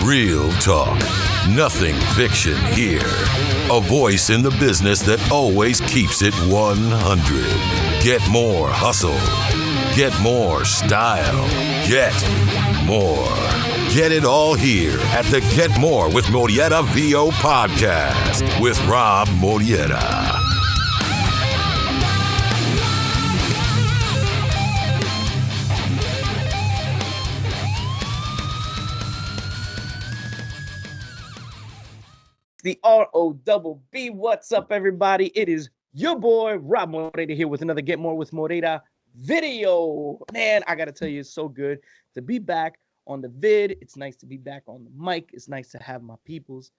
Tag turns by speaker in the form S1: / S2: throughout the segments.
S1: Real talk. Nothing fiction here. A voice in the business that always keeps it 100. Get more hustle. Get more style. Get more. Get it all here at the Get More with Moreira VO podcast with Robb Moreira.
S2: The R-O-B-B. What's up, everybody? It is your boy, Robb Moreira, here with another Get More with Moreira video. Man, I got to tell you, it's so good to be back on the vid. It's nice to be back on the mic. It's nice to have my peoples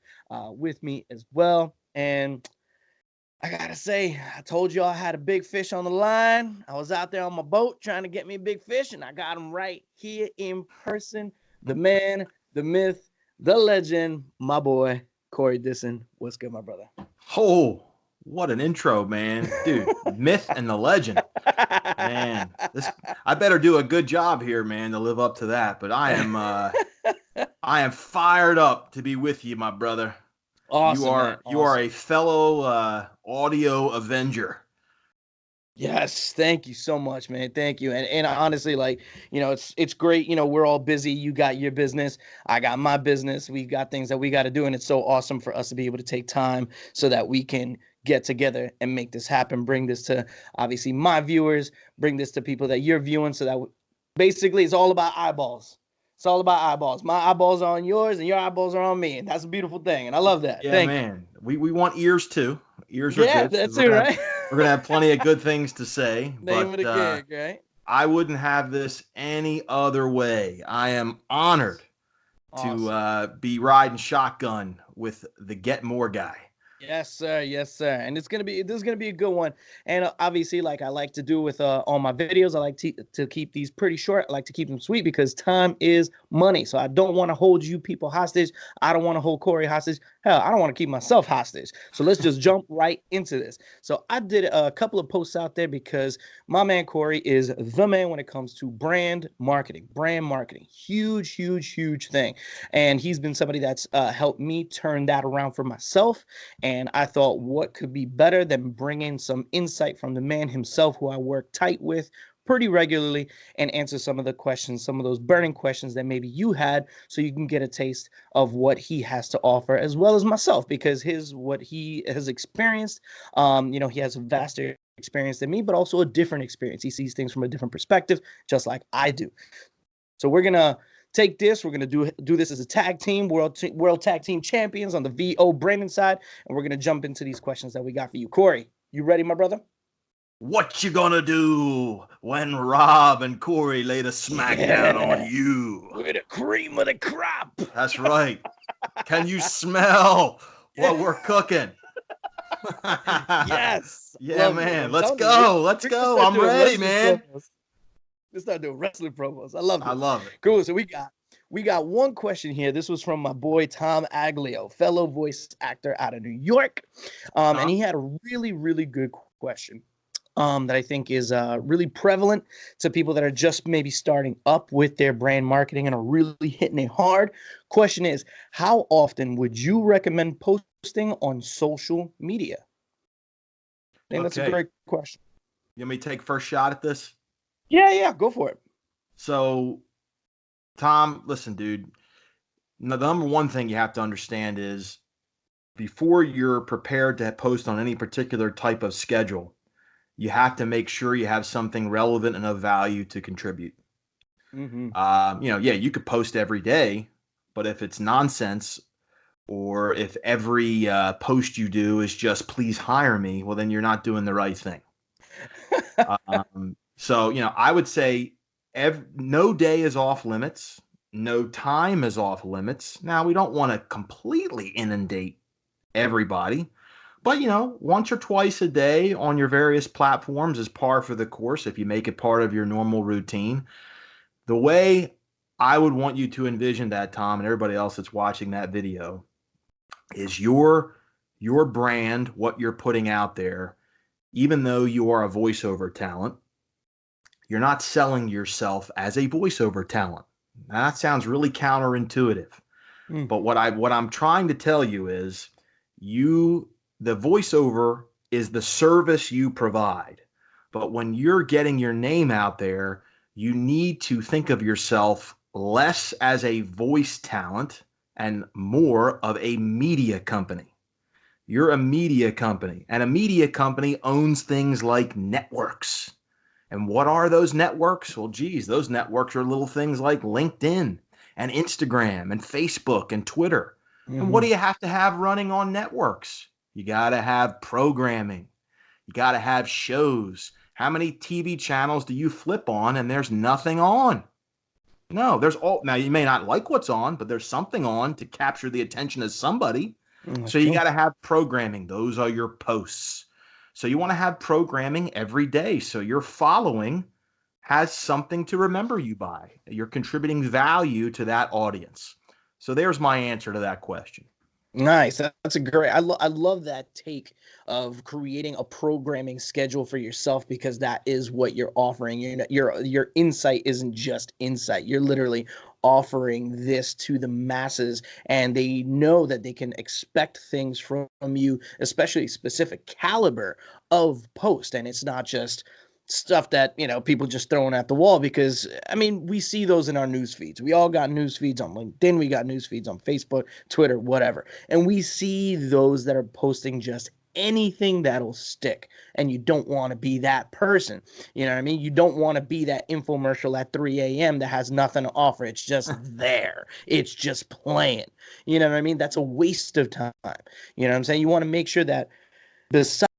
S2: with me as well. And I got to say, I told you I had a big fish on the line. I was out there on my boat trying to get me a big fish, and I got him right here in person. The man, the myth, the legend, my boy, Corey Dissen. What's good, my brother?
S3: Oh, what an intro, man. Dude, myth and the legend. Man, I better do a good job here, man, to live up to that. But I am fired up to be with you, my brother.
S2: Awesome.
S3: You are a fellow audio avenger.
S2: Yes, thank you so much, man. Thank you. And honestly, like, you know, it's great. You know, we're all busy. You got your business. I got my business. We've got things that we got to do. And it's so awesome for us to be able to take time so that we can get together and make this happen. Bring this to, obviously, my viewers. Bring this to people that you're viewing so that basically it's all about eyeballs. It's all about eyeballs. My eyeballs are on yours and your eyeballs are on me. And that's a beautiful thing. And I love that.
S3: Yeah,
S2: Thank
S3: man. You. We want ears, too. Ears are good.
S2: Yeah, that's it, right?
S3: We're going to have plenty of good things to say.
S2: Name of the gig, right?
S3: I wouldn't have this any other way. I am honored to be riding shotgun with the Get More guy.
S2: Yes, sir. Yes, sir. And this is gonna be a good one. And obviously, like I like to do with all my videos, I like to keep these pretty short. I like to keep them sweet because time is money. So I don't want to hold you people hostage. I don't want to hold Corey hostage. Hell, I don't want to keep myself hostage. So let's just jump right into this. So I did a couple of posts out there because my man Corey is the man when it comes to brand marketing. Huge, huge, huge thing. And he's been somebody that's helped me turn that around for myself. And I thought, what could be better than bringing some insight from the man himself, who I work tight with pretty regularly, and answer some of the questions, some of those burning questions that maybe you had, so you can get a taste of what he has to offer, as well as myself, because what he has experienced, he has a vaster experience than me, but also a different experience. He sees things from a different perspective, just like I do. So we're gonna take this. We're going to do this as a tag team, world tag team champions on the VO Brandon side. And we're going to jump into these questions that we got for you. Corey, you ready, my brother?
S3: What you gonna do when Robb and Corey lay the smackdown on you?
S2: We're the cream of the crop.
S3: That's right. Can you smell what we're cooking?
S2: Yes.
S3: Yeah, man. Let's go. Let's go. I'm ready, man.
S2: Let's start doing wrestling promos. I love it.
S3: I love it.
S2: Cool. So we got one question here. This was from my boy Tom Aglio, fellow voice actor out of New York. And he had a really, really good question that I think is really prevalent to people that are just maybe starting up with their brand marketing and are really hitting it hard. Question is, how often would you recommend posting on social media? I think that's a great question.
S3: You want me to take first shot at this?
S2: Yeah, go for it.
S3: So, Tom, listen, dude. The number one thing you have to understand is before you're prepared to post on any particular type of schedule, you have to make sure you have something relevant and of value to contribute.
S2: Mm-hmm.
S3: You could post every day, but if it's nonsense or if every post you do is just please hire me, well, then you're not doing the right thing. So, I would say no day is off limits. No time is off limits. Now, we don't want to completely inundate everybody, but, once or twice a day on your various platforms is par for the course if you make it part of your normal routine. The way I would want you to envision that, Tom, and everybody else that's watching that video, is your brand, what you're putting out there, even though you are a voiceover talent, you're not selling yourself as a voiceover talent. Now, that sounds really counterintuitive. But what I'm trying to tell you is the voiceover is the service you provide. But when you're getting your name out there, you need to think of yourself less as a voice talent and more of a media company. You're a media company, and a media company owns things like networks. And what are those networks? Well, geez, those networks are little things like LinkedIn and Instagram and Facebook and Twitter. And what do you have to have running on networks? You got to have programming. You got to have shows. How many TV channels do you flip on and there's nothing on? No, now you may not like what's on, but there's something on to capture the attention of somebody. So you got to have programming. Those are your posts. So you want to have programming every day. So your following has something to remember you by. You're contributing value to that audience. So there's my answer to that question.
S2: Nice. That's a great. I love that take of creating a programming schedule for yourself, because that is what you're offering. Your insight isn't just insight. You're literally offering this to the masses, and they know that they can expect things from you, especially specific caliber of post. And it's not just stuff that, people just throwing at the wall, because we see those in our news feeds. We all got news feeds on LinkedIn, we got news feeds on Facebook, Twitter, whatever, and we see those that are posting just anything that'll stick. And you don't want to be that person. You know what I mean? You don't want to be that infomercial at 3 a.m. that has nothing to offer. It's just there. It's just playing. You know what I mean? That's a waste of time. You know what I'm saying? You want to make sure that besides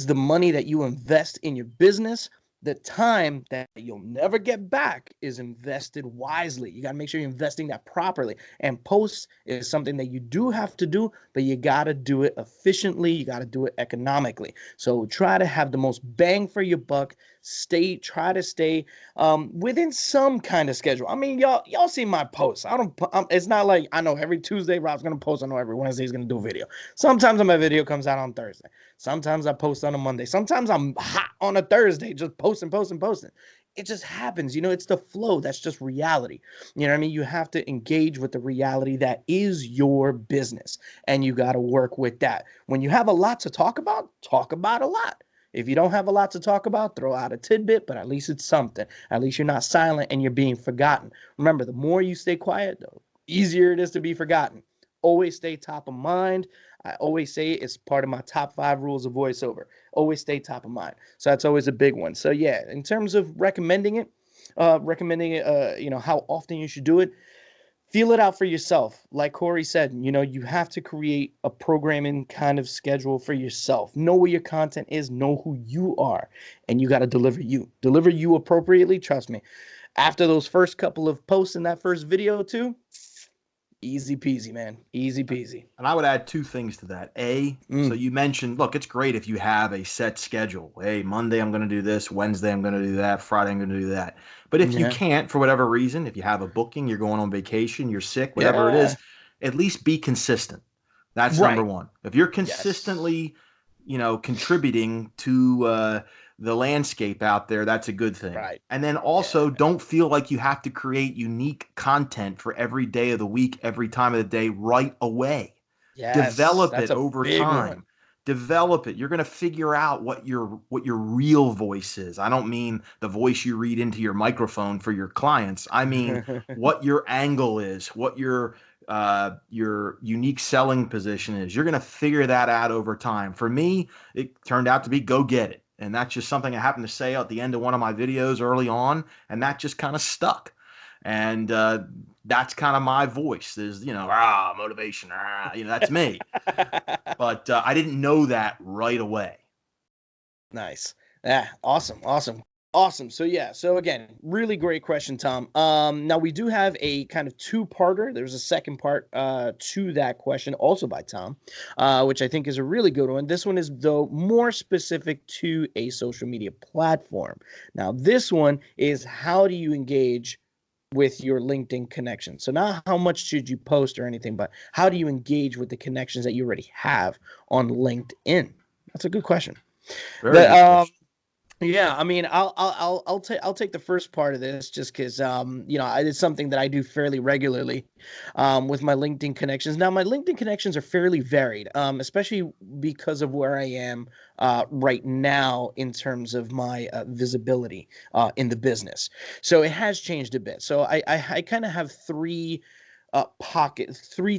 S2: the money that you invest in your business, the time that you'll never get back is invested wisely. You got to make sure you're investing that properly. And posts is something that you do have to do, but you got to do it efficiently. You got to do it economically. So try to have the most bang for your buck. Try to stay within some kind of schedule. Y'all see my posts. It's not like I know every Tuesday Rob's going to post. I know every Wednesday he's going to do a video. Sometimes my video comes out on Thursday. Sometimes I post on a Monday. Sometimes I'm hot on a Thursday, just posting. It just happens. It's the flow. That's just reality. You know what I mean? You have to engage with the reality that is your business, and you got to work with that. When you have a lot to talk about a lot. If you don't have a lot to talk about, throw out a tidbit, but at least it's something. At least you're not silent and you're being forgotten. Remember, the more you stay quiet, the easier it is to be forgotten. Always stay top of mind. I always say it's part of my top 5 rules of voiceover. Always stay top of mind. So that's always a big one. So yeah, in terms of recommending it, how often you should do it, feel it out for yourself. Like Corey said, you have to create a programming kind of schedule for yourself. Know where your content is, know who you are, and you got to deliver you appropriately. Trust me. After those first couple of posts in that first video too, easy peasy, man. Easy peasy.
S3: And I would add 2 things to that. So you mentioned, look, it's great if you have a set schedule. Hey, Monday I'm going to do this, Wednesday I'm going to do that, Friday I'm going to do that. But if you can't, for whatever reason, if you have a booking, you're going on vacation, you're sick, whatever it is, at least be consistent. That's number 1. If you're consistently, contributing to the landscape out there, that's a good thing.
S2: Right.
S3: And then also don't feel like you have to create unique content for every day of the week, every time of the day right away.
S2: Yes,
S3: develop it over time. Develop it. You're going to figure out what your real voice is. I don't mean the voice you read into your microphone for your clients. I mean what your angle is, what your unique selling position is. You're going to figure that out over time. For me, it turned out to be go get it. And that's just something I happened to say at the end of one of my videos early on, and that just kind of stuck. And that's kind of my voice is, motivation, that's me. But I didn't know that right away.
S2: Nice. Yeah, awesome. So again, really great question, Tom. Now we do have a kind of 2-parter. There's a second part to that question, also by Tom, which I think is a really good one. This one is, though, more specific to a social media platform. Now, this one is, how do you engage with your LinkedIn connection? So not how much should you post or anything, but how do you engage with the connections that you already have on LinkedIn? That's a good question.
S3: Very good question.
S2: Yeah, I mean, I'll take the first part of this just because it's something that I do fairly regularly, with my LinkedIn connections. Now, my LinkedIn connections are fairly varied, especially because of where I am right now in terms of my visibility in the business. So it has changed a bit. So I kind of have three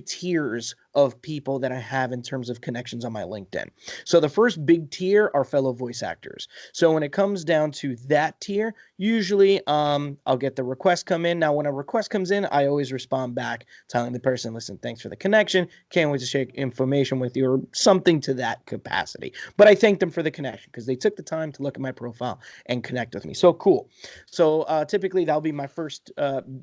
S2: tiers of people that I have in terms of connections on my LinkedIn. So the first big tier are fellow voice actors. So when it comes down to that tier, usually I'll get the request come in. Now when a request comes in, I always respond back telling the person, listen, thanks for the connection. Can't wait to share information with you or something to that capacity. But I thank them for the connection because they took the time to look at my profile and connect with me. So cool. So typically that'll be my first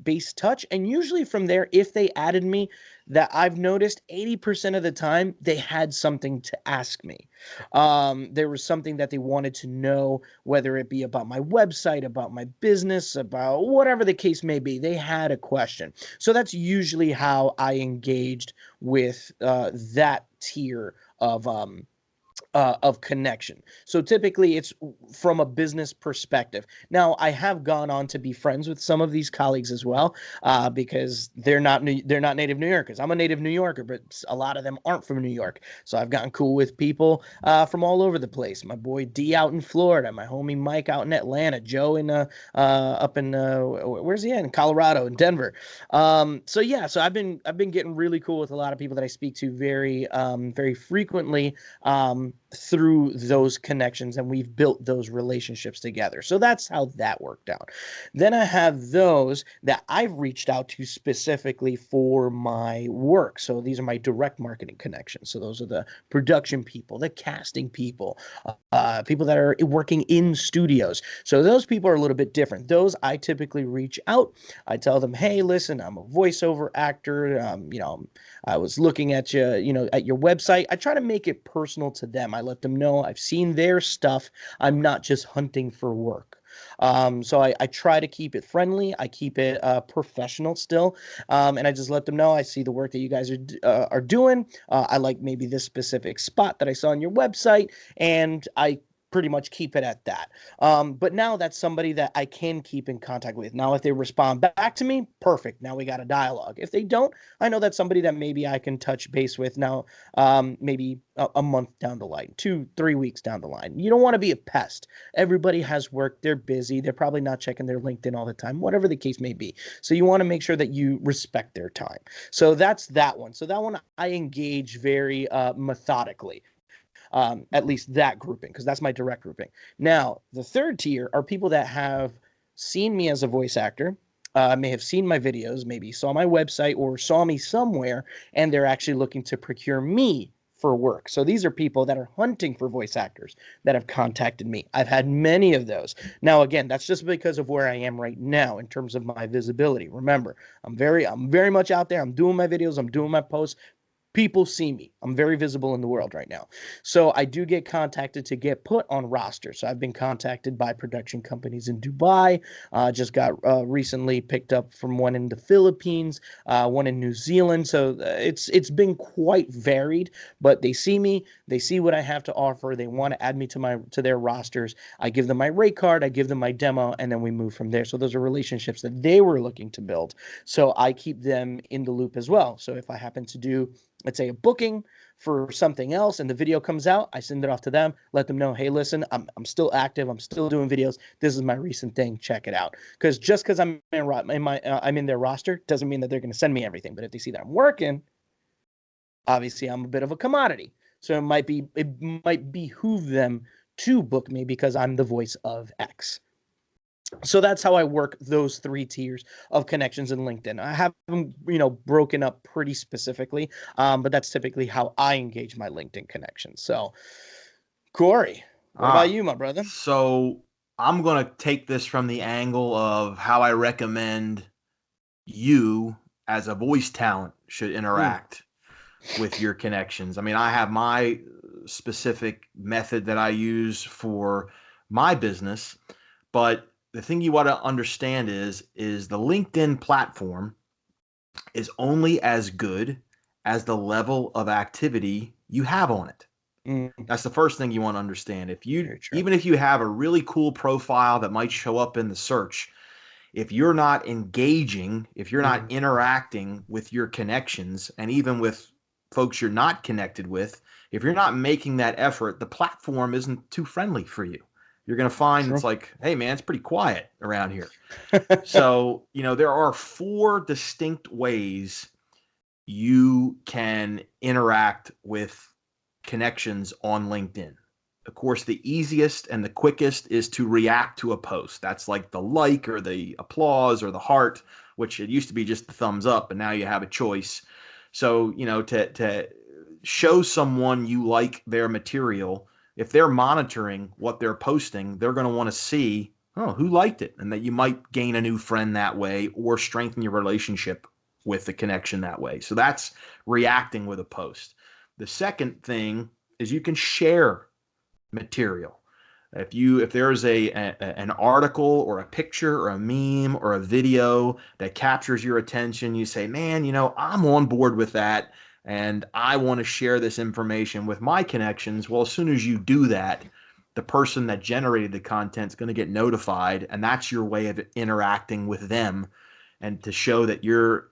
S2: base touch. And usually from there, if they added me, that I've noticed 80% of the time they had something to ask me. There was something that they wanted to know, whether it be about my website, about my business, about whatever the case may be. They had a question. So that's usually how I engaged with that tier of connection. So typically it's from a business perspective. Now I have gone on to be friends with some of these colleagues as well, because they're not native New Yorkers. I'm a native New Yorker, but a lot of them aren't from New York. So I've gotten cool with people from all over the place. My boy D out in Florida, my homie Mike out in Atlanta, Joe in up in where's he at? In Colorado, in Denver. So I've been getting really cool with a lot of people that I speak to very frequently. Through those connections, and we've built those relationships together. So that's how that worked out. Then I have those that I've reached out to specifically for my work. So these are my direct marketing connections. So those are the production people, the casting people, people that are working in studios. So those people are a little bit different. Those I typically reach out. I tell them, hey, listen, I'm a voiceover actor. I was looking at at your website. I try to make it personal to them. I let them know I've seen their stuff. I'm not just hunting for work. So I try to keep it friendly. I keep it professional still, and I just let them know I see the work that you guys are doing. I like maybe this specific spot that I saw on your website, and I pretty much keep it at that. But now that's somebody that I can keep in contact with. Now, if they respond back to me, perfect. Now we got a dialogue. If they don't, I know that's somebody that maybe I can touch base with now, maybe a month down the line, 2-3 weeks down the line. You don't want to be a pest. Everybody has work. They're busy. They're probably not checking their LinkedIn all the time, whatever the case may be. So you want to make sure that you respect their time. So that's that one. So that one I engage very methodically. At least that grouping, because that's my direct grouping. Now, the third tier are people that have seen me as a voice actor, may have seen my videos, maybe saw my website or saw me somewhere, and they're actually looking to procure me for work. So these are people that are hunting for voice actors that have contacted me. I've had many of those. Now, again, that's just because of where I am right now in terms of my visibility. Remember, I'm very much out there. I'm doing my videos. I'm doing my posts. People see me. I'm very visible in the world right now. So I do get contacted to get put on rosters. So I've been contacted by production companies in Dubai. Just got recently picked up from one in the Philippines, one in New Zealand. So it's been quite varied, but they see me, they see what I have to offer. They want to add me to their rosters. I give them my rate card, I give them my demo, and then we move from there. So those are relationships that they were looking to build. So I keep them in the loop as well. So if I happen to do, let's say, a booking for something else and the video comes out, I send it off to them, let them know, hey, listen, I'm still active, I'm still doing videos, this is my recent thing, check it out. Because just because I'm in their roster doesn't mean that they're going to send me everything. But if they see that I'm working, obviously I'm a bit of a commodity, so it might behoove them to book me because I'm the voice of X. So that's how I work those three tiers of connections in LinkedIn. I have them, broken up pretty specifically, but that's typically how I engage my LinkedIn connections. So, Corey, what about you, my brother?
S3: So I'm going to take this from the angle of how I recommend you as a voice talent should interact with your connections. I mean, I have my specific method that I use for my business, but the thing you want to understand is the LinkedIn platform is only as good as the level of activity you have on it. That's the first thing you want to understand.
S2: Very true.
S3: Even if you have a really cool profile that might show up in the search, if you're not engaging, if you're not interacting with your connections, and even with folks you're not connected with, if you're not making that effort, the platform isn't too friendly for you. You're going to find it's like, hey, man, it's pretty quiet around here. So, there are 4 distinct ways you can interact with connections on LinkedIn. Of course, the easiest and the quickest is to react to a post. That's like the like or the applause or the heart, which it used to be just the thumbs up, but now you have a choice. So, to show someone you like their material, if they're monitoring what they're posting, they're going to want to see, oh, who liked it? And that you might gain a new friend that way or strengthen your relationship with the connection that way. So that's reacting with a post. The second thing is you can share material. If there's an article or a picture or a meme or a video that captures your attention, you say, man, I'm on board with that and I want to share this information with my connections. Well, as soon as you do that, the person that generated the content is going to get notified, and that's your way of interacting with them and to show that you're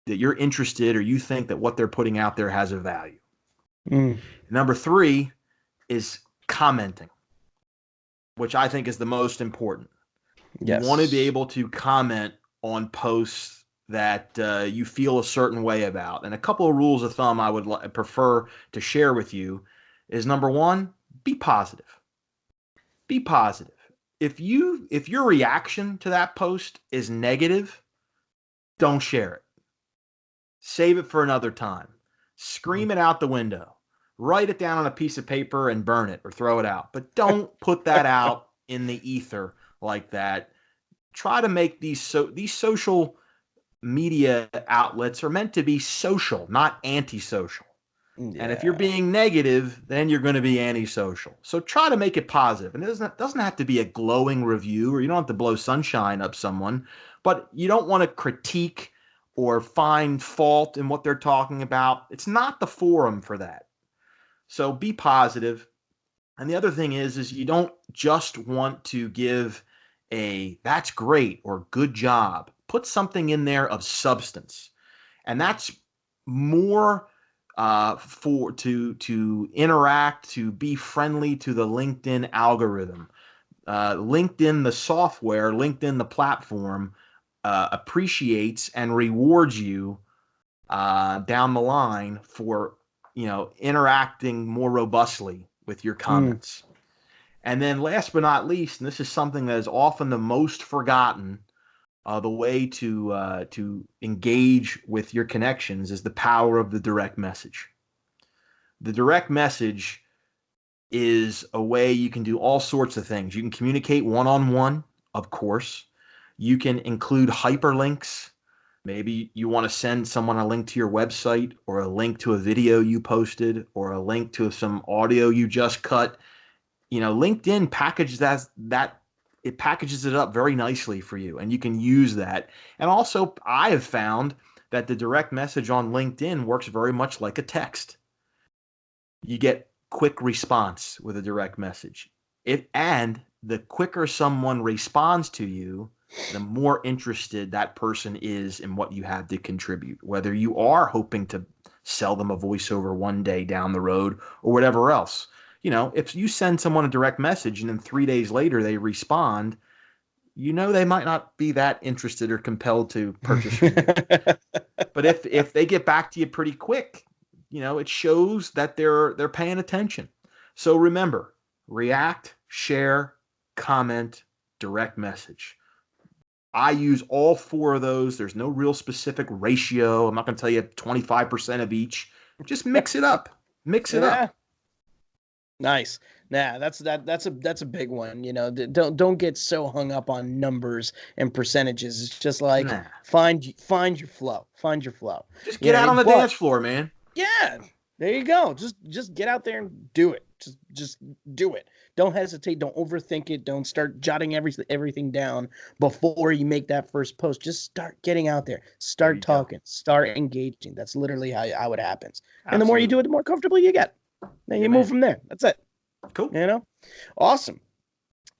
S3: interested or you think that what they're putting out there has a value. Number 3 is commenting, which I think is the most important. Yes. You want to be able to comment on posts that you feel a certain way about. And a couple of rules of thumb I would prefer to share with you is, number 1, be positive. Be positive. If your reaction to that post is negative, don't share it. Save it for another time. Scream it out the window. Write it down on a piece of paper and burn it or throw it out. But don't put that out in the ether like that. Try to make these social media outlets are meant to be social, not antisocial. Yeah. And if you're being negative, then you're going to be antisocial. So try to make it positive. And it doesn't have to be a glowing review, or you don't have to blow sunshine up someone, but you don't want to critique or find fault in what they're talking about. It's not the forum for that. So be positive. And the other thing is you don't just want to give a that's great or good job. Put something in there of substance. And that's more to interact, to be friendly to the LinkedIn algorithm. LinkedIn, the software, LinkedIn, the platform, appreciates and rewards you down the line for interacting more robustly with your comments. And then last but not least, and this is something that is often the most forgotten, the way to engage with your connections is the power of the direct message. The direct message is a way you can do all sorts of things. You can communicate one-on-one, of course. You can include hyperlinks. Maybe you want to send someone a link to your website, or a link to a video you posted, or a link to some audio you just cut. LinkedIn packages that it packages it up very nicely for you, and you can use that. And also, I have found that the direct message on LinkedIn works very much like a text. You get quick response with a direct message. And the quicker someone responds to you, the more interested that person is in what you have to contribute, whether you are hoping to sell them a voiceover one day down the road or whatever else. If you send someone a direct message and then 3 days later they respond, they might not be that interested or compelled to purchase from you. But if they get back to you pretty quick, it shows that they're paying attention. So remember, react, share, comment, direct message. I use all 4 of those. There's no real specific ratio. I'm not going to tell you 25% of each. Just mix it up. Mix it up.
S2: Nice. Nah, that's a big one. Don't get so hung up on numbers and percentages. It's just like find your flow. Find your flow.
S3: Just get out on the dance floor, man.
S2: Yeah, there you go. Just get out there and do it. Just do it. Don't hesitate. Don't overthink it. Don't start jotting everything down before you make that first post. Just start getting out there. Start talking. Start engaging. That's literally how it happens. Absolutely. And the more you do it, the more comfortable you get. Then you move from there. That's it.
S3: Cool.
S2: You know? Awesome.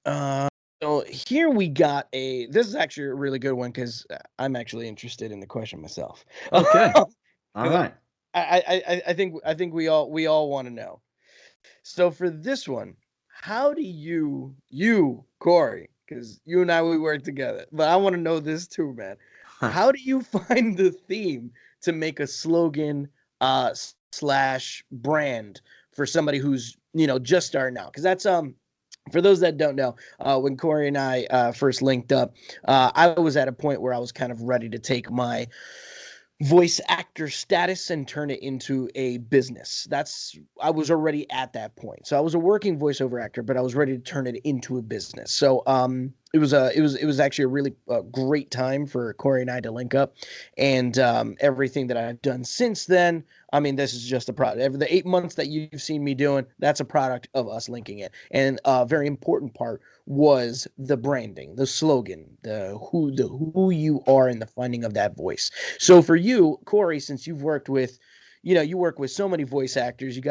S2: So here we got this is actually a really good one because I'm actually interested in the question myself.
S3: Okay. All right.
S2: I think we all want to know. So for this one, how do you, Corey, because you and we work together, but I want to know this too, man. How do you find the theme to make a slogan slash brand for somebody who's, just starting out? Because that's for those that don't know, when Corey and I first linked up, I was at a point where I was kind of ready to take my voice actor status and turn it into a business. I was already at that point. So I was a working voiceover actor, but I was ready to turn it into a business. So it was actually a really great time for Corey and I to link up, and everything that I've done since then. I mean, this is just a product. Every the 8 months that you've seen me doing, that's a product of us linking it. And a very important part was the branding, the slogan, the who you are, and the finding of that voice. So for you, Corey, since you've worked with, you work with so many voice actors, you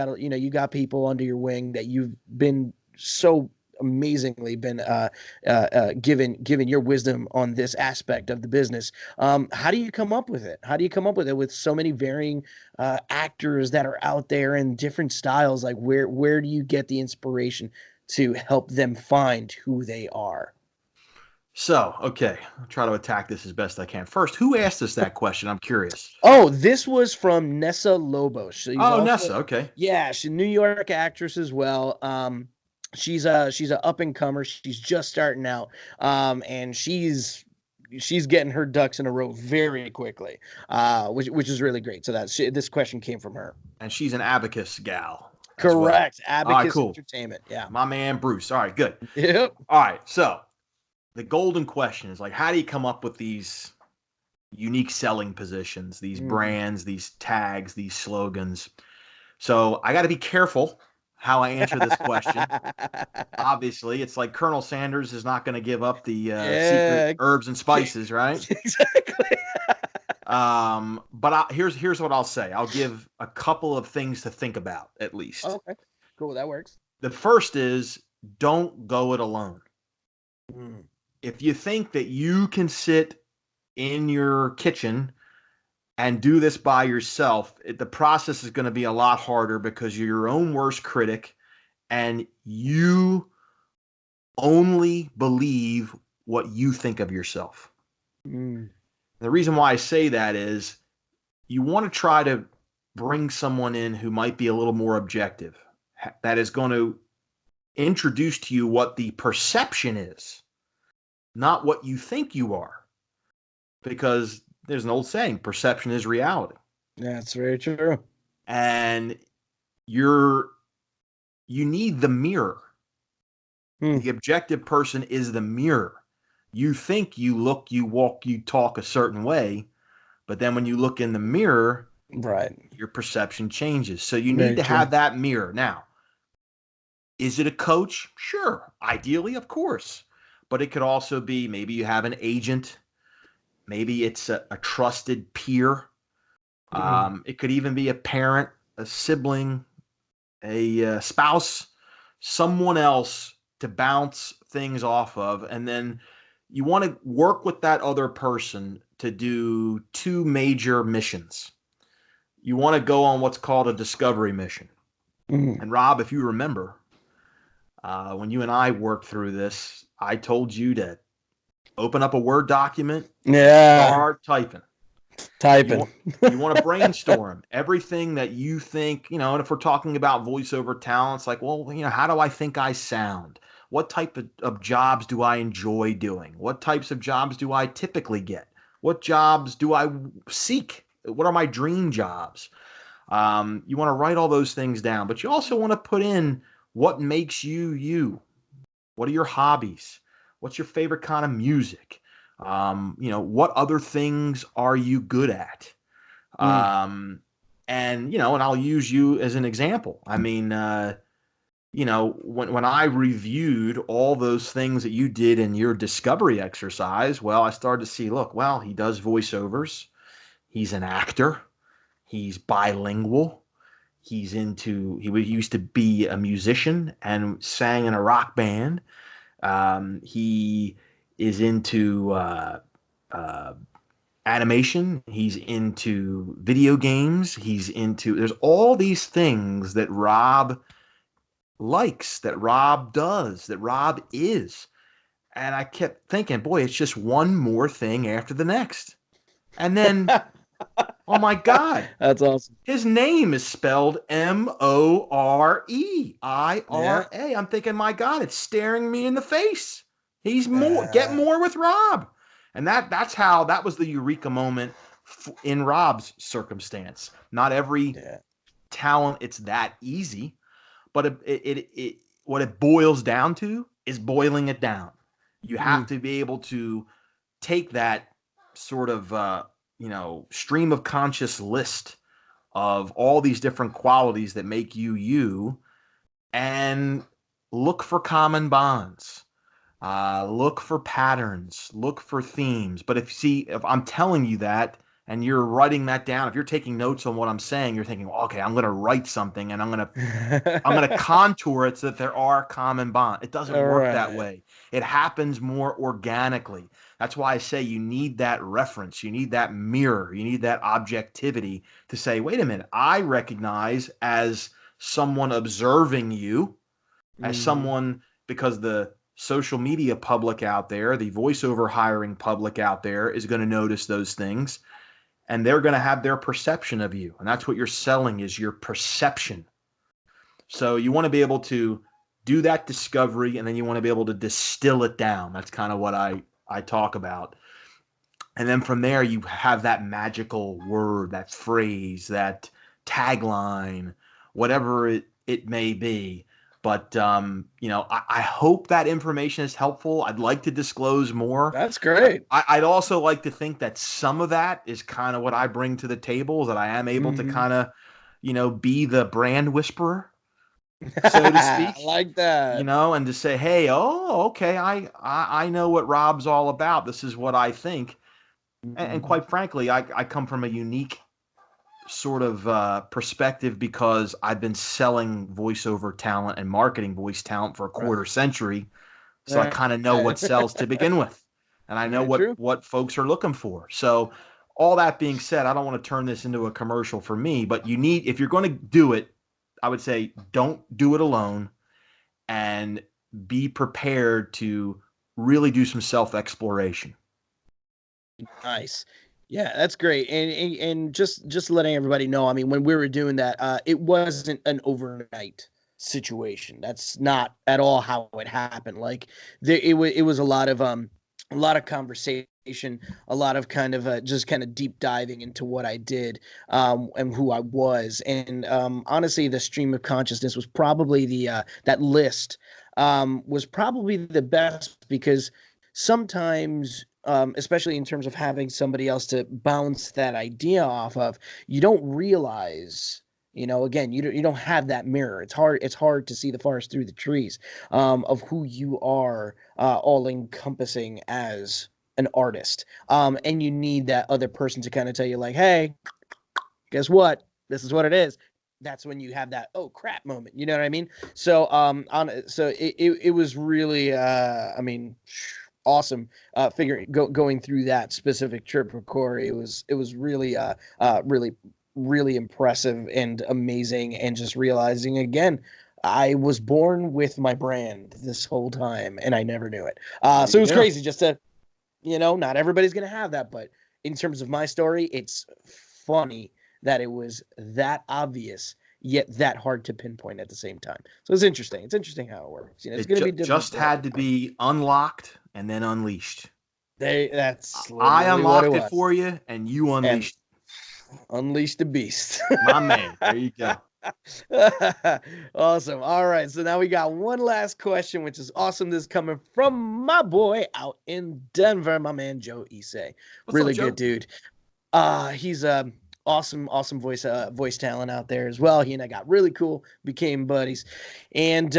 S2: got people under your wing that you've been so amazingly been given your wisdom on this aspect of the business. How do you come up with it? How do you come up with it with so many varying actors that are out there in different styles? Like where do you get the inspiration to help them find who they are?
S3: So, okay, I'll try to attack this as best I can. First, who asked us that question? I'm curious.
S2: Oh, this was from Nessa Lobos.
S3: Nessa, okay.
S2: Yeah, she's a New York actress as well. She's a up and comer. She's just starting out, and she's getting her ducks in a row very quickly, which is really great. So this question came from her,
S3: and she's an Abacus gal.
S2: Correct, well. Abacus
S3: right, cool.
S2: Entertainment. Yeah,
S3: my man Bruce. All right, good.
S2: Yep.
S3: All right, so the golden question is like, how do you come up with these unique selling positions, these brands, these tags, these slogans? So I got to be careful how I answer this question. Obviously, it's like Colonel Sanders is not going to give up the secret herbs and spices, right?
S2: Exactly.
S3: But here's what I'll say. I'll give a couple of things to think about, at least.
S2: Okay, cool. That works.
S3: The first is, don't go it alone. If you think that you can sit in your kitchen and do this by yourself, the process is going to be a lot harder because you're your own worst critic and you only believe what you think of yourself. The reason why I say that is you want to try to bring someone in who might be a little more objective, that is going to introduce to you what the perception is, not what you think you are. Because there's an old saying, perception is reality.
S2: That's very true.
S3: And you need the mirror. The objective person is the mirror. You think you look, you walk, you talk a certain way, but then when you look in the mirror,
S2: right,
S3: your perception changes. So you need to have that mirror. Now, is it a coach? Sure. Ideally, of course. But it could also be maybe you have an agent. Maybe it's a trusted peer. It could even be a parent, a sibling, a spouse, someone else to bounce things off of. And then you want to work with that other person to do two major missions. You want to go on what's called a discovery mission. And Rob, if you remember, when you and I worked through this, I told you to open up a Word document. Start typing. You want to brainstorm everything that you think, and if we're talking about voiceover talents, like, well, how do I think I sound? What type of jobs do I enjoy doing? What types of jobs do I typically get? What jobs do I seek? What are my dream jobs? You want to write all those things down, but you also want to put in what makes you you. What are your hobbies? What's your favorite kind of music? What other things are you good at? And I'll use you as an example. I mean, when I reviewed all those things that you did in your discovery exercise, well, I started to see, he does voiceovers. He's an actor. He's bilingual. He used to be a musician and sang in a rock band. He is into animation. He's into video games. There's all these things that Robb likes, that Robb does, that Robb is. And I kept thinking, boy, it's just one more thing after the next. And then, oh my God.
S2: That's awesome.
S3: His name is spelled Moreira. Yeah. I'm thinking, my God, it's staring me in the face. He's more, get more with Robb. And that was the eureka moment in Robb's circumstance. Not every talent, it's that easy, but what it boils down to is boiling it down. You have to be able to take that sort of, stream of conscious list of all these different qualities that make you, and look for common bonds. Look for patterns, look for themes. But if I'm telling you that and you're writing that down, if you're taking notes on what I'm saying, you're thinking, well, okay, I'm going to write something and I'm going to contour it so that there are common bonds. It doesn't work that way. It happens more organically. That's why I say you need that reference. You need that mirror. You need that objectivity to say, wait a minute, I recognize as someone observing you, as someone, because the social media public out there, the voiceover hiring public out there is going to notice those things, and they're going to have their perception of you. And that's what you're selling, is your perception. So you want to be able to do that discovery, and then you want to be able to distill it down. That's kind of what I talk about. And then from there, you have that magical word, that phrase, that tagline, whatever it may be. But, I hope that information is helpful. I'd like to disclose more.
S2: That's great.
S3: I'd also like to think that some of that is kind of what I bring to the table, is that I am able to kind of, be the brand whisperer, so to speak.
S2: I like that.
S3: And to say, hey, okay, I know what Robb's all about. This is what I think. And quite frankly, I come from a unique sort of perspective, because I've been selling voiceover talent and marketing voice talent for a quarter century. So I kind of know what sells to begin with, and I know what folks are looking for. So all that being said, I don't want to turn this into a commercial for me, but if you're going to do it, I would say don't do it alone, and be prepared to really do some self-exploration.
S2: Nice. Yeah, that's great. And just letting everybody know, I mean, when we were doing that, it wasn't an overnight situation. That's not at all how it happened. Like it was a lot of conversation, a lot of kind of just kind of deep diving into what I did, and who I was. And honestly, the stream of consciousness was probably that list was probably the best, because sometimes, especially in terms of having somebody else to bounce that idea off of, you don't realize, again, you don't have that mirror. It's hard to see the forest through the trees, of who you are, all encompassing as an artist. And you need that other person to kind of tell you, like, hey, guess what? This is what it is. That's when you have that, oh crap moment. You know what I mean? So, it was really, awesome going through that specific trip with Corey. It was really really impressive and amazing, and just realizing again, I was born with my brand this whole time and I never knew it. So it was crazy just to, not everybody's gonna have that, but in terms of my story, it's funny that it was that obvious yet that hard to pinpoint at the same time. So it's interesting. It's interesting how it works. It's going to be
S3: just had to be unlocked and then unleashed.
S2: That's
S3: I unlocked it for you, and you unleashed.
S2: Unleash the beast.
S3: My man. There you go.
S2: Awesome. All right. So now we got one last question, which is awesome. This is coming from my boy out in Denver, my man Joe Issei. Really good dude. He's awesome voice talent out there as well. He and I got really cool, became buddies, and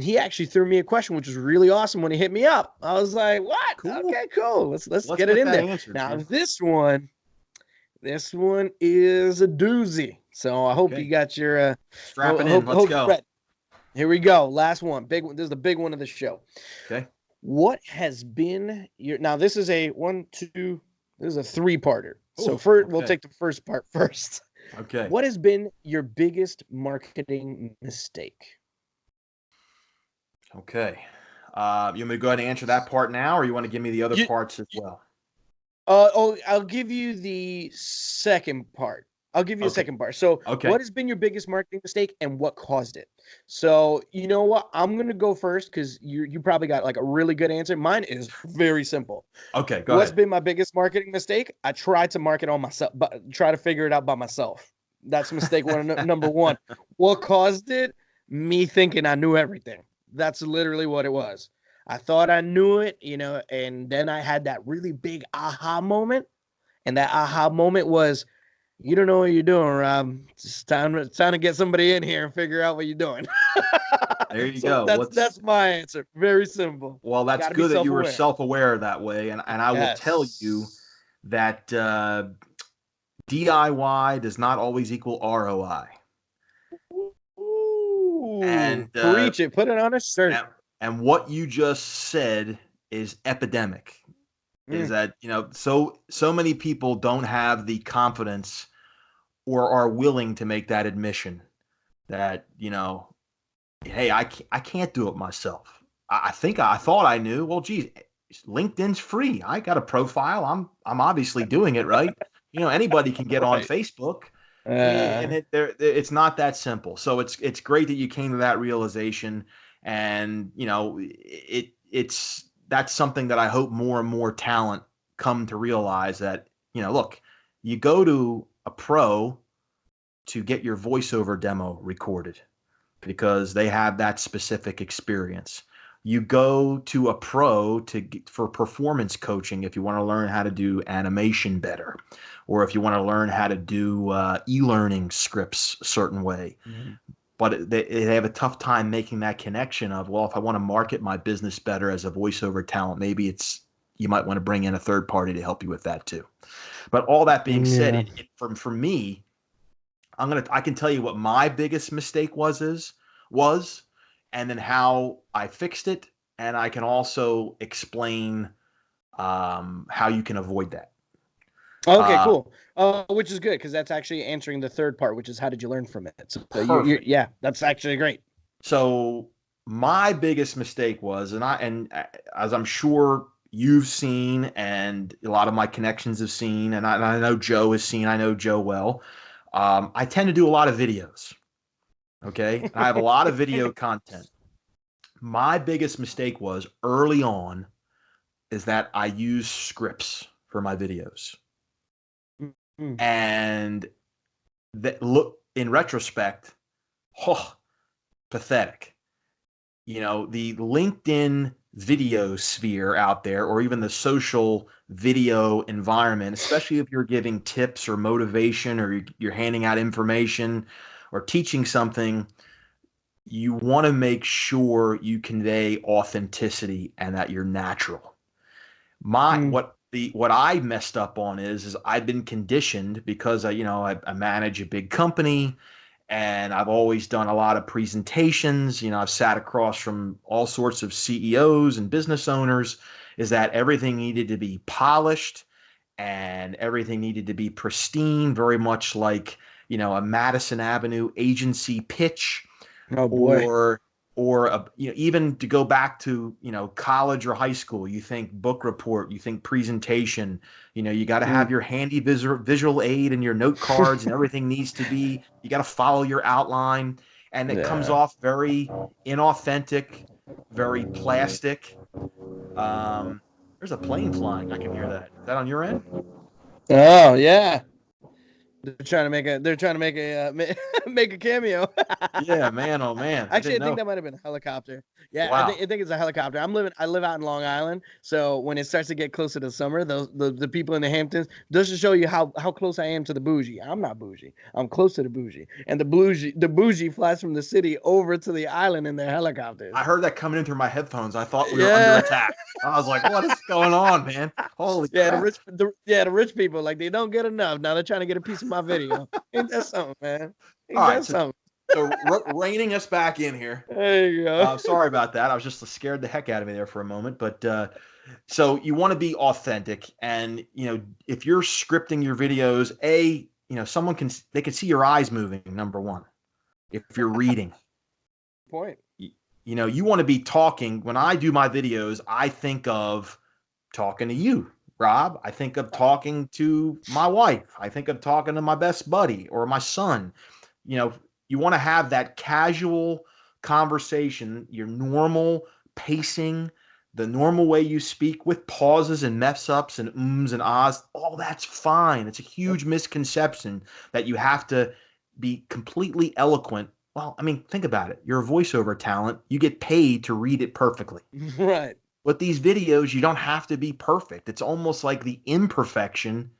S2: he actually threw me a question, which was really awesome when he hit me up. I was like, what? Cool. Okay, cool. Let's get it in there.
S3: Answered,
S2: now, man. This one This one is a doozy. So I hope you got your
S3: strap it in. Let's go.
S2: Here we go. Last one. Big one. This is the big one of the show.
S3: Okay.
S2: What has been your now? This is a 1, 2. This is a 3-parter. So first, we'll take the first part first.
S3: Okay.
S2: What has been your biggest marketing mistake?
S3: Okay. You want me to go ahead and answer that part now, or you want to give me the other parts as well?
S2: I'll give you the second part. I'll give you the second part. So, what has been your biggest marketing mistake and what caused it? So, you know what? I'm gonna go first because you probably got like a really good answer. Mine is very simple.
S3: Okay, go ahead.
S2: What's been my biggest marketing mistake? I tried to market on myself, but try to figure it out by myself. That's mistake number one. What caused it? Me thinking I knew everything. That's literally what it was. I thought I knew it, and then I had that really big aha moment. And that aha moment was, you don't know what you're doing, Rob. It's time to get somebody in here and figure out what you're doing.
S3: There you go.
S2: That's my answer. Very simple.
S3: Well, that's good that you were self-aware that way. And I will tell you that DIY does not always equal ROI.
S2: Ooh, and preach it. Put it on a shirt.
S3: And what you just said is epidemic. Is that, so many people don't have the confidence or are willing to make that admission that, hey, I can't do it myself. I thought I knew. Well, geez, LinkedIn's free. I got a profile. I'm obviously doing it right. Anybody can get on Facebook. And it's not that simple. So it's great that you came to that realization. And, that's something that I hope more and more talent come to realize that, look, you go to a pro to get your voiceover demo recorded because they have that specific experience. You go to a pro for performance coaching if you want to learn how to do animation better, or if you want to learn how to do e-learning scripts a certain way. Mm-hmm. But they have a tough time making that connection of, well, if I want to market my business better as a voiceover talent, maybe you might want to bring in a third party to help you with that too. But all that being said, for me, I can tell you what my biggest mistake was, and then how I fixed it, and I can also explain how you can avoid that.
S2: Okay, cool. Which is good because that's actually answering the third part, which is how did you learn from it? So that's actually great.
S3: So my biggest mistake was, and as I'm sure you've seen, and a lot of my connections have seen, and I know Joe has seen. I know Joe well. I tend to do a lot of videos. Okay, I have a lot of video content. My biggest mistake was early on is that I use scripts for my videos. And that look in retrospect, pathetic. The LinkedIn video sphere out there, or even the social video environment, especially if you're giving tips or motivation, or you're handing out information or teaching something, you want to make sure you convey authenticity and that you're natural. What I messed up on is I've been conditioned because I manage a big company and I've always done a lot of presentations. I've sat across from all sorts of CEOs and business owners, is that everything needed to be polished and everything needed to be pristine, very much like, a Madison Avenue agency pitch.
S2: Oh boy.
S3: Or even to go back to, college or high school, you think book report, you think presentation, you got to have your handy visual aid and your note cards and everything needs to be, you got to follow your outline, and it comes off very inauthentic, very plastic. There's a plane flying. I can hear that. Is that on your end?
S2: Oh yeah. They're trying to make a cameo.
S3: Yeah, man. Oh man.
S2: Actually, I think that might have been a helicopter. Yeah,
S3: Wow.
S2: I think it's a helicopter. I live out in Long Island, so when it starts to get closer to summer, the people in the Hamptons, just to show you how close I am to the bougie. I'm not bougie. I'm close to the bougie, and the bougie flies from the city over to the island in their helicopters.
S3: I heard that coming in through my headphones. I thought we were
S2: Yeah.
S3: under attack. I was like, what is going on, man? Holy
S2: Yeah,
S3: crap.
S2: the rich people, like, they don't get enough. Now they're trying to get a piece of my video. Ain't that something, man? Ain't
S3: All
S2: that
S3: right,
S2: something?
S3: So reining us back in here.
S2: There you go.
S3: Sorry about that. I was just scared the heck out of me there for a moment. But so you want to be authentic, and if you're scripting your videos, someone can see your eyes moving. Number one, if you're reading,
S2: Point.
S3: you want to be talking. When I do my videos, I think of talking to you, Rob. I think of talking to my wife. I think of talking to my best buddy or my son. You want to have that casual conversation, your normal pacing, the normal way you speak with pauses and mess ups and ums and ahs. All that's fine. It's a huge misconception that you have to be completely eloquent. Well, I mean, think about it. You're a voiceover talent. You get paid to read it perfectly.
S2: Right.
S3: With these videos, you don't have to be perfect. It's almost like the imperfection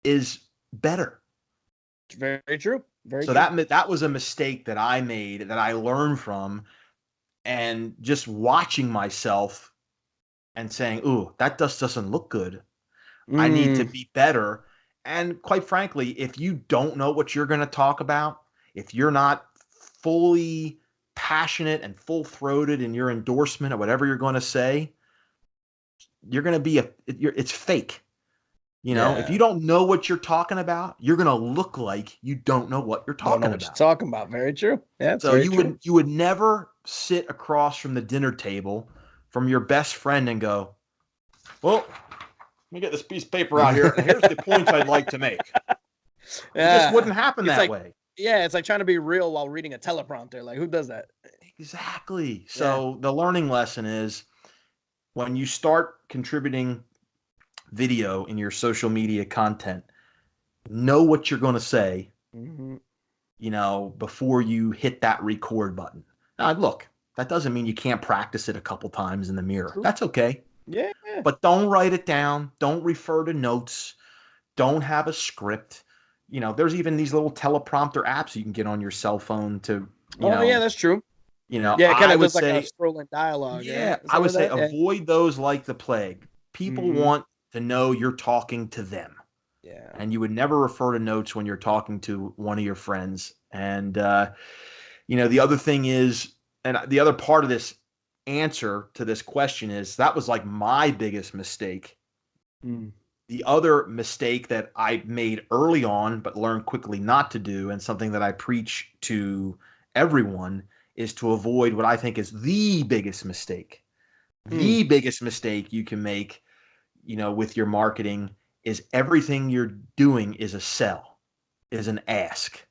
S3: is better.
S2: Very true. Very
S3: So
S2: true.
S3: that was a mistake that I made, that I learned from, and just watching myself and saying, ooh, that just doesn't look good. I need to be better. And quite frankly, if you don't know what you're going to talk about, if you're not fully passionate and full-throated in your endorsement of whatever you're going to say, you're going to be it's fake. If you don't know what you're talking about, you're going to look like you don't know what you're talking about.
S2: You're talking about. Very true. Yeah.
S3: So you would never sit across from the dinner table from your best friend and go, well, let me get this piece of paper out here, and here's the points I'd like to make.
S2: Yeah.
S3: It just wouldn't happen that way.
S2: Yeah, it's like trying to be real while reading a teleprompter. Like, who does that?
S3: Exactly. So the learning lesson is, when you start contributing video in your social media content, know what you're going to say, before you hit that record button. Now, look, that doesn't mean you can't practice it a couple times in the mirror. That's okay.
S2: Yeah.
S3: But don't write it down. Don't refer to notes. Don't have a script. There's even these little teleprompter apps you can get on your cell phone to,
S2: yeah, that's true.
S3: It
S2: kind of does like a scrolling dialogue.
S3: Yeah,
S2: right?
S3: I would say avoid those like the plague. People want to know you're talking to them.
S2: Yeah.
S3: And you would never refer to notes when you're talking to one of your friends. And, the other thing is, and the other part of this answer to this question is, that was like my biggest mistake. The other mistake that I made early on, but learned quickly not to do, and something that I preach to everyone, is to avoid what I think is the biggest mistake. The biggest mistake you can make, with your marketing, is everything you're doing is a sell, is an ask.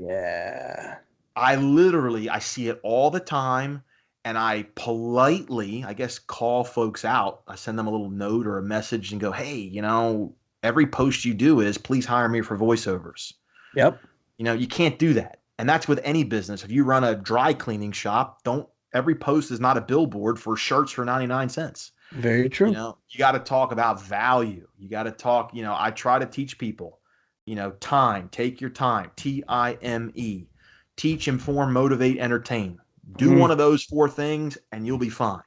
S2: Yeah.
S3: I see it all the time, and I politely, I guess, call folks out. I send them a little note or a message and go, hey, every post you do is, please hire me for voiceovers.
S2: Yep.
S3: You can't do that. And that's with any business. If you run a dry cleaning shop, every post is not a billboard for shirts for 99 cents.
S2: Very true.
S3: You got to talk about value. You got to talk, I try to teach people, time, take your time, TIME, teach, inform, motivate, entertain. Do one of those 4 things and you'll be fine.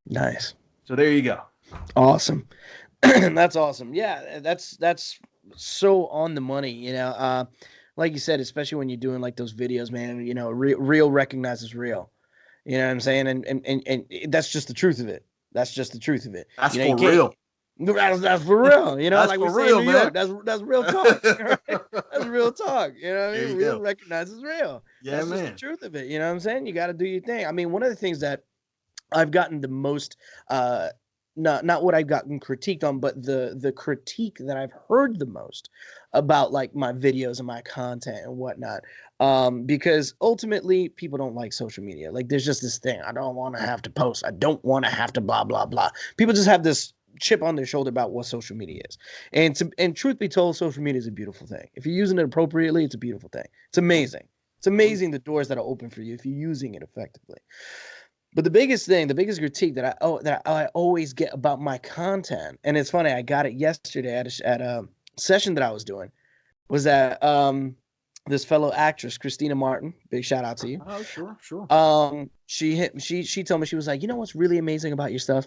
S2: Nice.
S3: So there you go.
S2: Awesome. That's awesome. Yeah, that's so on the money, like you said, especially when you're doing like those videos, man, real recognizes real. You know what I'm saying? And that's just the truth of it. That's just the truth of it.
S3: That's for real.
S2: That's for real.
S3: That's
S2: like
S3: for
S2: we say
S3: real,
S2: in New
S3: man.
S2: York. That's real talk. Right? That's real talk. You know what I
S3: There
S2: mean?
S3: you
S2: Real
S3: go.
S2: recognizes real.
S3: Yeah,
S2: That's
S3: man.
S2: just the truth of it. You know what I'm saying? You got to do your thing. I mean, one of the things that I've gotten the most, not what I've gotten critiqued on, but the critique that I've heard the most about like my videos and my content and whatnot. Because ultimately people don't like social media. Like, there's just this thing. I don't want to have to post. I don't want to have to blah, blah, blah. People just have this chip on their shoulder about what social media is. And truth be told, social media is a beautiful thing. If you're using it appropriately, it's a beautiful thing. It's amazing. It's amazing the doors that are open for you if you're using it effectively. But the biggest critique that I always get about my content, and it's funny, I got it yesterday at a session that I was doing, was that this fellow actress, Christina Martin, big shout out to you.
S3: Oh, sure.
S2: She told me, she was like, you know what's really amazing about your stuff?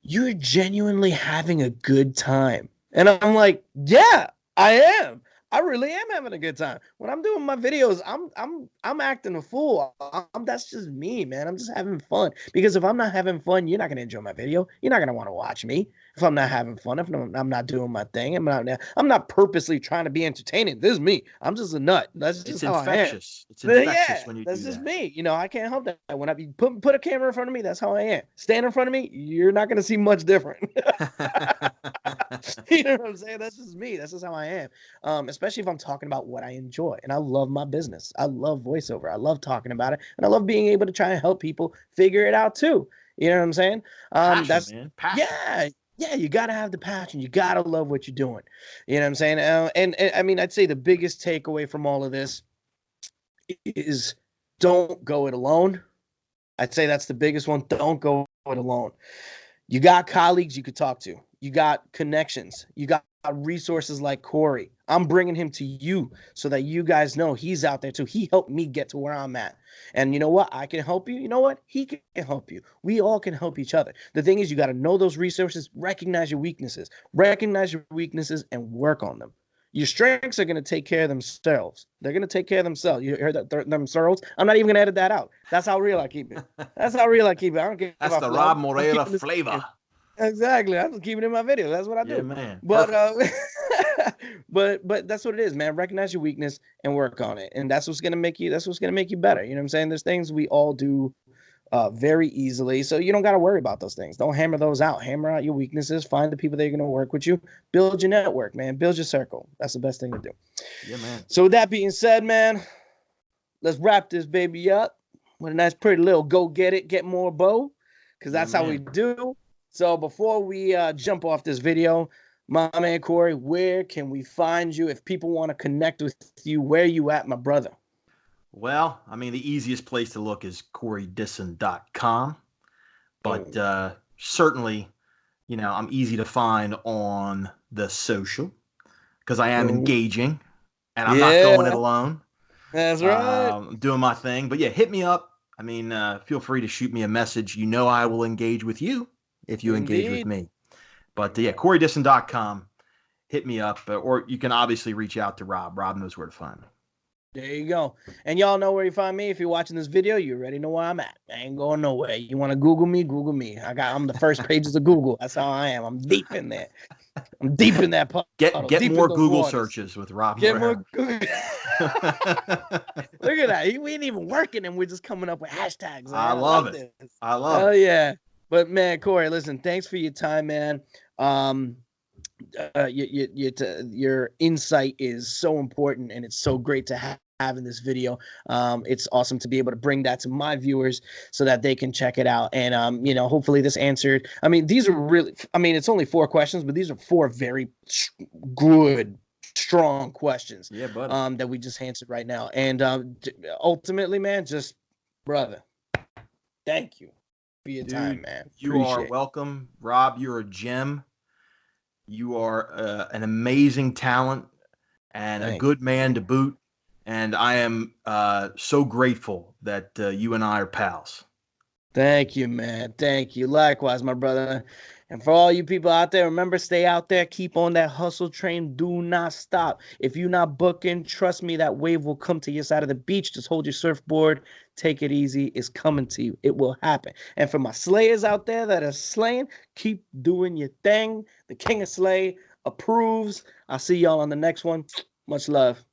S2: You're genuinely having a good time. And I'm like, yeah, I am. I really am having a good time. When I'm doing my videos, I'm acting a fool. That's just me, man. I'm just having fun. Because if I'm not having fun, you're not gonna enjoy my video. You're not gonna want to watch me. If I'm not having fun, if I'm not doing my thing, I'm not purposely trying to be entertaining. This is me. I'm just a nut. That's just how
S3: infectious.
S2: I am.
S3: It's infectious when you do that.
S2: That's just me. You know, I can't help that. When I put a camera in front of me, that's how I am. Stand in front of me, you're not gonna see much different. You know what I'm saying? That's just me. That's just how I am. Especially if I'm talking about what I enjoy. And I love my business. I love voiceover. I love talking about it. And I love being able to try and help people figure it out too. You know what I'm saying?
S3: Passion,
S2: man. Yeah, you got to have the passion. You got to love what you're doing. You know what I'm saying? And I mean, I'd say the biggest takeaway from all of this is don't go it alone. I'd say that's the biggest one. Don't go it alone. You got colleagues you could talk to. You got connections. You got resources like Corey. I'm bringing him to you so that you guys know he's out there too. He helped me get to where I'm at. And you know what? I can help you. You know what? He can help you. We all can help each other. The thing is, you got to know those resources, recognize your weaknesses, and work on them. Your strengths are going to take care of themselves. They're going to take care of themselves. You heard that? Themselves? I'm not even going to edit that out. That's how real I keep it. I don't care.
S3: That's the Robb Moreira flavor.
S2: Exactly. I'm just keeping it in my video. That's what I do.
S3: Yeah, man.
S2: But but that's what it is, man. Recognize your weakness and work on it. And that's what's gonna make you better. You know what I'm saying? There's things we all do very easily. So you don't gotta worry about those things. Don't hammer those out. Hammer out your weaknesses. Find the people that are gonna work with you. Build your network, man. Build your circle. That's the best thing to do.
S3: Yeah, man.
S2: So with that being said, man, let's wrap this baby up with a nice pretty little go get it, get more bow. Because that's how we do. So before we jump off this video, my man Corey, where can we find you if people want to connect with you? Where you at, my brother?
S3: Well, I mean, the easiest place to look is CoreyDissen.com. But certainly, you know, I'm easy to find on the social because I am engaging and I'm not going it alone.
S2: That's right.
S3: I'm doing my thing. But yeah, hit me up. I mean, feel free to shoot me a message. You know I will engage with you if you engage with me. But yeah, CoreyDissen.com. Hit me up. Or you can obviously reach out to Robb. Robb knows where to find me.
S2: There you go. And y'all know where you find me. If you're watching this video, you already know where I'm at. I ain't going nowhere. You want to Google me? Google me. I'm the first pages of Google. That's how I am. I'm deep in there. I'm deep in that puddle.
S3: Get more Google searches with Robb Moreira.
S2: Get more Google. Look at that. We ain't even working and we're just coming up with hashtags. Man.
S3: I love it.
S2: This.
S3: I love it.
S2: Oh, yeah. But, man, Corey, listen, thanks for your time, man. Your insight is so important, and it's so great to have in this video. It's awesome to be able to bring that to my viewers so that they can check it out. And, you know, hopefully this answered. I mean, these are really, I mean, it's only 4 questions, but these are 4 very good, strong questions.
S3: Yeah, buddy.
S2: That we just answered right now. And ultimately, man, just, brother, thank you for your time, man.
S3: You are welcome. Robb, you're a gem. You are an amazing talent and a good man to boot. And I am so grateful that you and I are pals.
S2: Thank you, man. Thank you. Likewise, my brother. And for all you people out there, remember, stay out there. Keep on that hustle train. Do not stop. If you're not booking, trust me, that wave will come to your side of the beach. Just hold your surfboard. Take it easy. It's coming to you. It will happen. And for my slayers out there that are slaying, keep doing your thing. The King of Slay approves. I'll see y'all on the next one. Much love.